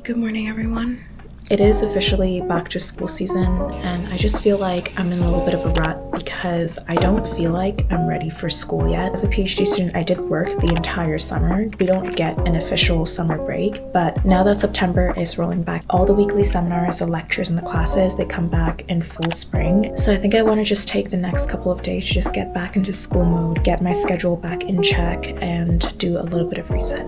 Good morning, everyone. It is officially back to school season, and I just feel like I'm in a little bit of a rut because I don't feel like I'm ready for school yet. As a PhD student, I did work the entire summer. We don't get an official summer break, but now that September is rolling back, all the weekly seminars, the lectures, and the classes, they come back in full spring. So I think I want to just take the next couple of days to just get back into school mode, get my schedule back in check, and do a little bit of reset.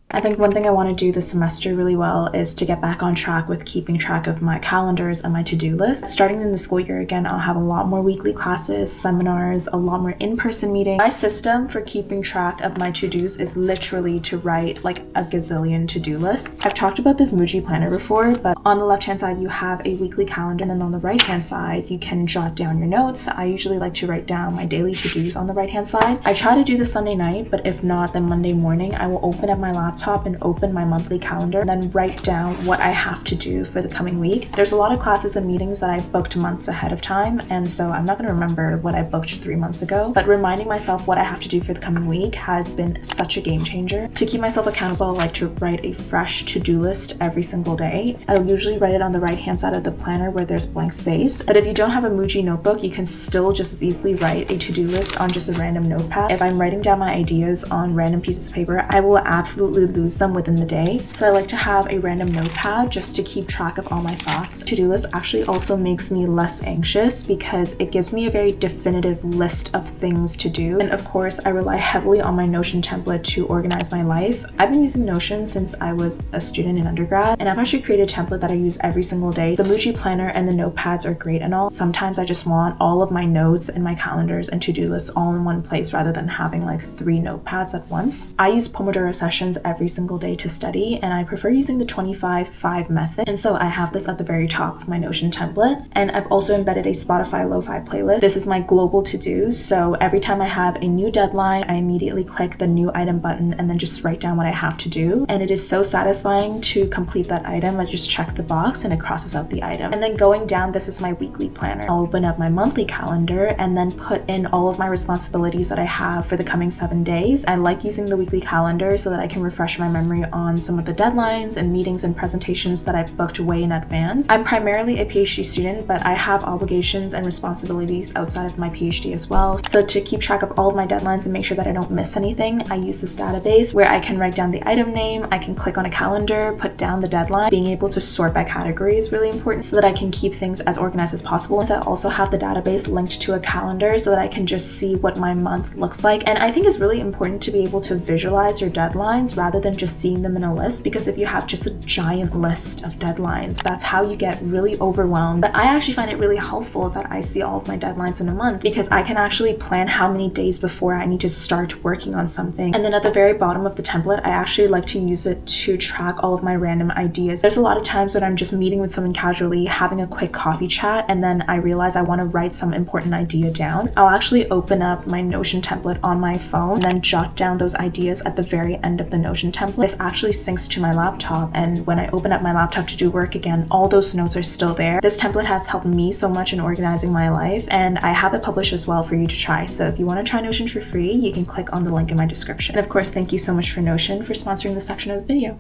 I think one thing I want to do this semester really well is to get back on track with keeping track of my calendars and my to-do list. Starting in the school year again, I'll have a lot more weekly classes, seminars, a lot more in-person meetings. My system for keeping track of my to-dos is literally to write like a gazillion to-do lists. I've talked about this Muji planner before, but on the left-hand side, you have a weekly calendar, and then on the right-hand side, you can jot down your notes. I usually like to write down my daily to-dos on the right-hand side. I try to do this Sunday night, but if not, then Monday morning, I will open up my laptop and open my monthly calendar and then write down what I have to do for the coming week. There's a lot of classes and meetings that I booked months ahead of time, and so I'm not going to remember what I booked 3 months ago, but reminding myself what I have to do for the coming week has been such a game changer. To keep myself accountable, I like to write a fresh to-do list every single day. I'll usually write it on the right-hand side of the planner where there's blank space, but if you don't have a Muji notebook, you can still just as easily write a to-do list on just a random notepad. If I'm writing down my ideas on random pieces of paper, I will absolutely lose them within the day. So I like to have a random notepad just to keep track of all my thoughts. To-do list actually also makes me less anxious because it gives me a very definitive list of things to do. And of course, I rely heavily on my Notion template to organize my life. I've been using Notion since I was a student in undergrad, and I've actually created a template that I use every single day. The Muji planner and the notepads are great and all. Sometimes I just want all of my notes and my calendars and to-do lists all in one place rather than having like 3 notepads at once. I use Pomodoros sessions every single day to study, and I prefer using the 25-5 method, and so I have this at the very top of my Notion template. And I've also embedded a Spotify lo-fi playlist. This is my global to-dos, so every time I have a new deadline, I immediately click the new item button and then just write down what I have to do, and it is so satisfying to complete that item. I just check the box and it crosses out the item. And then going down, this is my weekly planner. I'll open up my monthly calendar and then put in all of my responsibilities that I have for the coming 7 days. I like using the weekly calendar so that I can refresh my memory on some of the deadlines and meetings and presentations that I've booked way in advance. I'm primarily a PhD student, but I have obligations and responsibilities outside of my PhD as well. So to keep track of all of my deadlines and make sure that I don't miss anything, I use this database where I can write down the item name, I can click on a calendar, put down the deadline. Being able to sort by category is really important so that I can keep things as organized as possible. And I also have the database linked to a calendar so that I can just see what my month looks like. And I think it's really important to be able to visualize your deadlines rather than just seeing them in a list, because if you have just a giant list of deadlines, that's how you get really overwhelmed. But I actually find it really helpful that I see all of my deadlines in a month, because I can actually plan how many days before I need to start working on something. And then at the very bottom of the template, I actually like to use it to track all of my random ideas. There's a lot of times when I'm just meeting with someone casually, having a quick coffee chat, and then I realize I want to write some important idea down. I'll actually open up my Notion template on my phone and then jot down those ideas at the very end of the Notion template. This actually syncs to my laptop, and when I open up my laptop to do work again, all those notes are still there. This template has helped me so much in organizing my life, and I have it published as well for you to try. So if you want to try Notion for free, you can click on the link in my description. And of course, thank you so much for Notion for sponsoring this section of the video.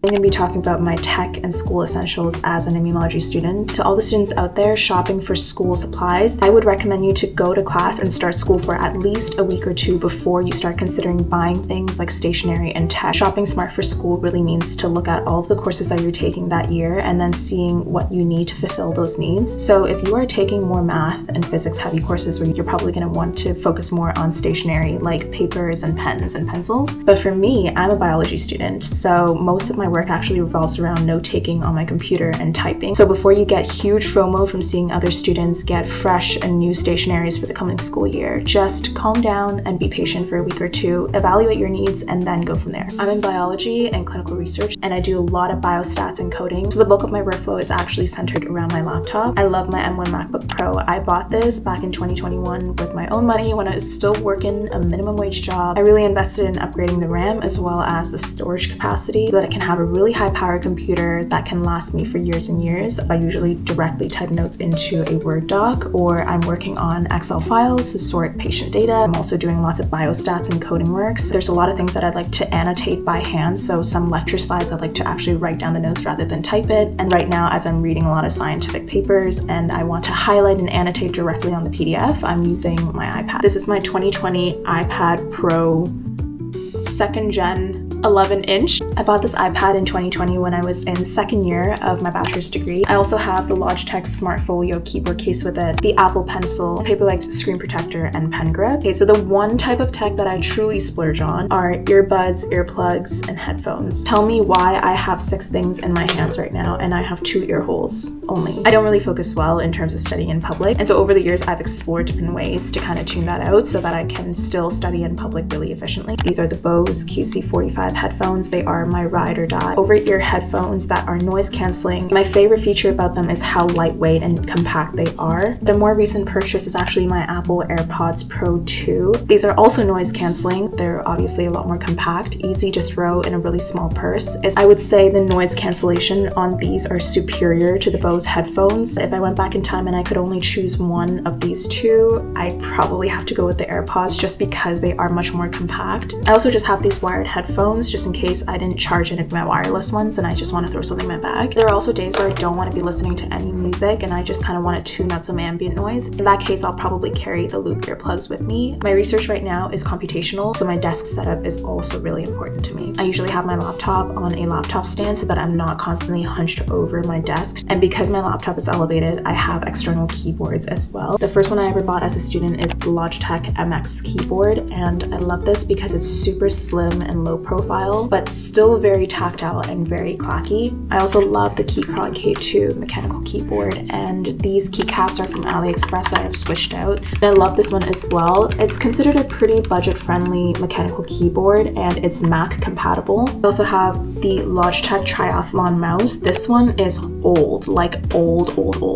I'm going to be talking about my tech and school essentials as an immunology student. To all the students out there shopping for school supplies, I would recommend you to go to class and start school for at least a week or two before you start considering buying things like stationery and tech. Shopping smart for school really means to look at all of the courses that you're taking that year and then seeing what you need to fulfill those needs. So if you are taking more math and physics heavy courses where you're probably going to want to focus more on stationery like papers and pens and pencils. But for me, I'm a biology student, so most of my work actually revolves around note-taking on my computer and typing. So before you get huge FOMO from seeing other students get fresh and new stationaries for the coming school year, just calm down and be patient for a week or two, evaluate your needs, and then go from there. I'm in biology and clinical research, and I do a lot of biostats and coding, so the bulk of my workflow is actually centered around my laptop. I love my M1 MacBook Pro. I bought this back in 2021 with my own money when I was still working a minimum wage job. I really invested in upgrading the RAM as well as the storage capacity so that I can have a really high power computer that can last me for years and years. I usually directly type notes into a Word doc, or I'm working on Excel files to sort patient data. I'm also doing lots of biostats and coding works. There's a lot of things that I'd like to annotate by hand, so some lecture slides I'd like to actually write down the notes rather than type it. And right now, as I'm reading a lot of scientific papers and I want to highlight and annotate directly on the PDF, I'm using my iPad. This is my 2020 iPad Pro 2nd Gen 11-inch. I bought this iPad in 2020 when I was in second year of my bachelor's degree. I also have the Logitech Smart Folio keyboard case with it, the Apple Pencil, Paperlike screen protector, and pen grip. Okay, so the one type of tech that I truly splurge on are earbuds, earplugs, and headphones. Tell me why I have 6 things in my hands right now and I have 2 ear holes only. I don't really focus well in terms of studying in public, and so over the years I've explored different ways to kind of tune that out so that I can still study in public really efficiently. These are the Bose QC45 headphones. They are my ride or die over-ear headphones that are noise canceling. My favorite feature about them is how lightweight and compact they are. The more recent purchase is actually my Apple AirPods Pro 2. These are also noise canceling. They're obviously a lot more compact, easy to throw in a really small purse. I would say the noise cancellation on these are superior to the Bose headphones. If I went back in time and I could only choose one of these two, I'd probably have to go with the AirPods just because they are much more compact. I also just have these wired headphones just in case I didn't charge any of my wireless ones and I just want to throw something in my bag. There are also days where I don't want to be listening to any music and I just kind of want to tune out some ambient noise. In that case, I'll probably carry the loop earplugs with me. My research right now is computational, so my desk setup is also really important to me. I usually have my laptop on a laptop stand so that I'm not constantly hunched over my desk, and because my laptop is elevated, I have external keyboards as well. The first one I ever bought as a student is the Logitech MX keyboard, and I love this because it's super slim and low profile, but still very tactile and very clacky. I also love the Keychron K2 mechanical keyboard, and these keycaps are from AliExpress that I've switched out. And I love this one as well. It's considered a pretty budget-friendly mechanical keyboard, and it's Mac compatible. I also have the Logitech Triathlon mouse. This one is old, like old.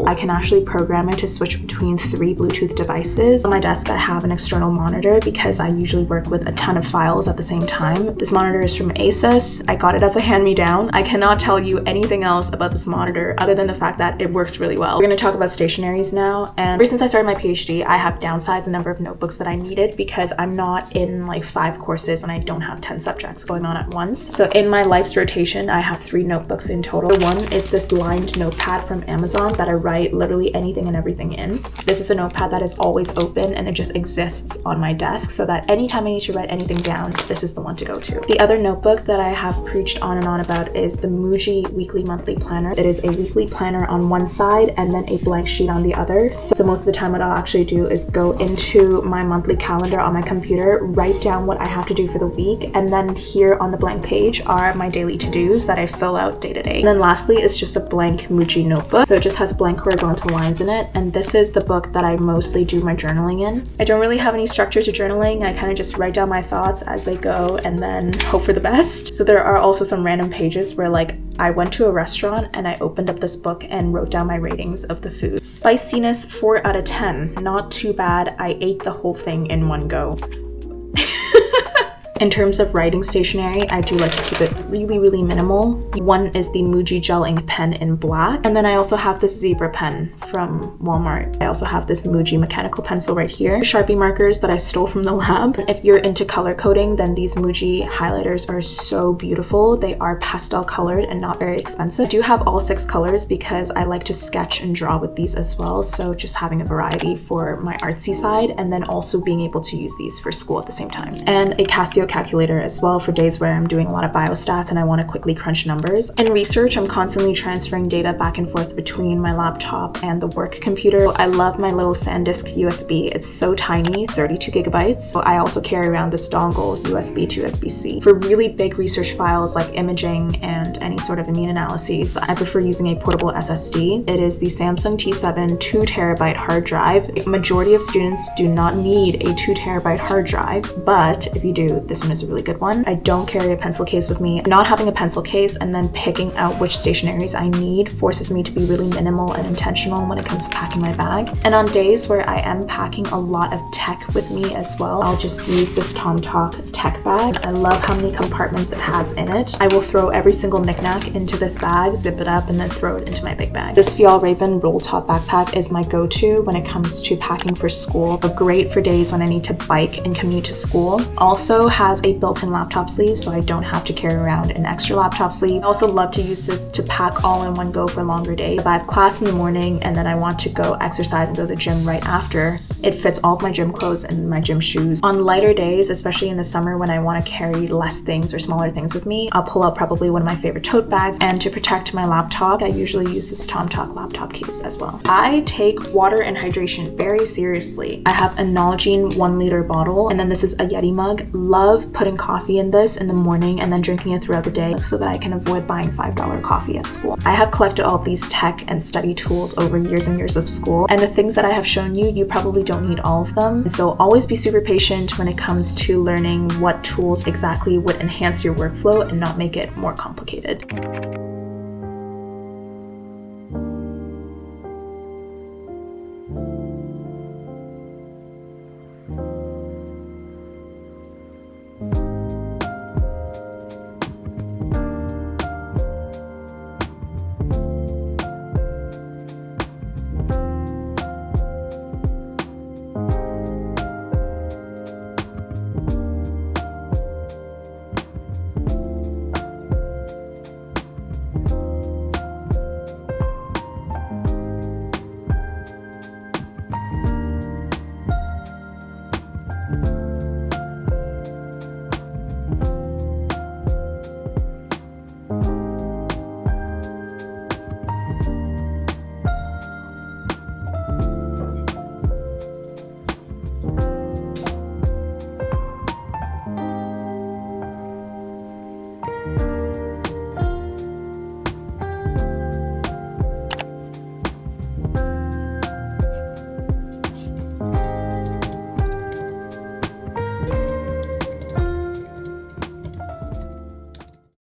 I can actually program it to switch between 3 Bluetooth devices. On my desk, I have an external monitor because I usually work with a ton of files at the same time. This monitor is from Asus. I got it as a hand-me-down. I cannot tell you anything else about this monitor other than the fact that it works really well. We're going to talk about stationaries now, and ever since I started my PhD, I have downsized the number of notebooks that I needed because I'm not in like 5 courses and I don't have 10 subjects going on at once. So in my life's rotation, I have 3 notebooks in total. One is this lined notepad from Amazon that I write literally anything and everything in. This is a notepad that is always open and it just exists on my desk so that anytime I need to write anything down, this is the one to go to. The other notebook that I have preached on and on about is the Muji Weekly Monthly Planner. It is a weekly planner on one side and then a blank sheet on the other. So most of the time what I'll actually do is go into my monthly calendar on my computer, write down what I have to do for the week, and then here on the blank page are my daily to-dos that I fill out day to day. And then lastly, it's just a blank Muji notebook. So it just has blank horizontal lines in it, and this is the book that I mostly do my journaling in. I don't really have any structure to journaling. I kind of just write down my thoughts as they go and then hope for the best. So there are also some random pages where like I went to a restaurant and I opened up this book and wrote down my ratings of the food. Spiciness 4 out of 10. Not too bad. I ate the whole thing in one go. In terms of writing stationery, I do like to keep it really minimal. One is the Muji gel ink pen in black, and then I also have this zebra pen from Walmart. I also have this Muji mechanical pencil right here. Sharpie markers that I stole from the lab. If you're into color coding, then these Muji highlighters are so beautiful. They are pastel colored and not very expensive. I do have all 6 colors because I like to sketch and draw with these as well, so just having a variety for my artsy side, and then also being able to use these for school at the same time. And a Casio calculator as well for days where I'm doing a lot of biostats and I want to quickly crunch numbers. In research, I'm constantly transferring data back and forth between my laptop and the work computer. I love my little SanDisk USB. It's so tiny, 32 gigabytes. So I also carry around this dongle, USB to USB-C. For really big research files like imaging and any sort of immune analyses, I prefer using a portable SSD. It is the Samsung T7 2TB hard drive. A majority of students do not need a 2TB hard drive, but if you do, this one is a really good one. I don't carry a pencil case with me. Not having a pencil case and then picking out which stationaries I need forces me to be really minimal and intentional when it comes to packing my bag. And on days where I am packing a lot of tech with me as well, I'll just use this TomTalk tech bag. I love how many compartments it has in it. I will throw every single knickknack into this bag, zip it up, and then throw it into my big bag. This Fjallraven roll top backpack is my go-to when it comes to packing for school, but great for days when I need to bike and commute to school. Also has a built-in laptop sleeve, so I don't have to carry around an extra laptop sleeve. I also love to use this to pack all in one go for longer days. If I have class in the morning and then I want to go exercise and go to the gym right after, it fits all of my gym clothes and my gym shoes. On lighter days, especially in the summer when I want to carry less things or smaller things with me, I'll pull out probably one of my favorite tote bags, and to protect my laptop, I usually use this TomTalk laptop case as well. I take water and hydration very seriously. I have a Nalgene 1-liter bottle, and then this is a Yeti mug. Love putting coffee in this in the morning and then drinking it throughout the day so that I can avoid buying $5 coffee at school. I have collected all of these tech and study tools over years and years of school, and the things that I have shown you, you probably don't need all of them. So always be super patient when it comes to learning what tools exactly would enhance your workflow and not make it more complicated.